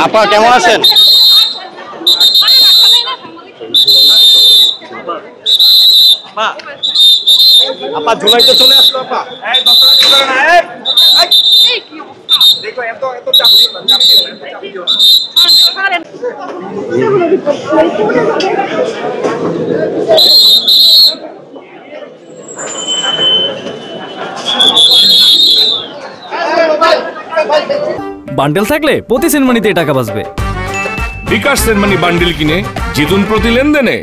আপা কেমন আছেন? আপা জুলাই তো চলে আসলো আপা। দেখো এত এত চাপ দিও না, চাপ দিও না, এত চাপ দিও না। বান্ডেল থাকলে প্রতি সেনমানিতে টাকা বাঁচবে। বিকাশ সেনমানি বান্ডিল কিনে জিতুন প্রতি লেনদেনে।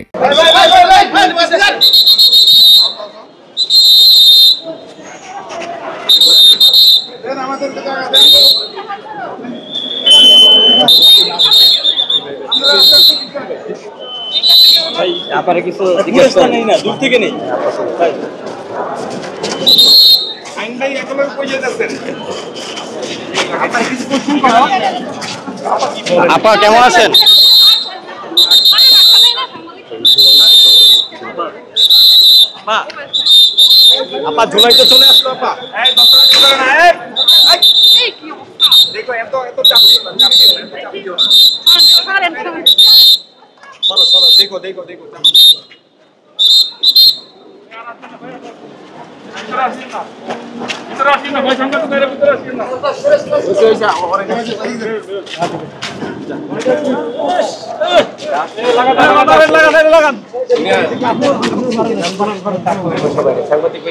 আপারে কিছু জিজ্ঞেস নেই না, দূর থেকে নেই। আইন ভাই একেবারে কই যাচ্ছেন? আপা কেমন আছেন? আপা জুলাই তো চলে আসলো আপা। দেখো এত এত চাপ দিও না, চাপ দিও না, এত চাপ দিও না। সরো সরো, দেখো দেখো দেখো। সাংবাদিক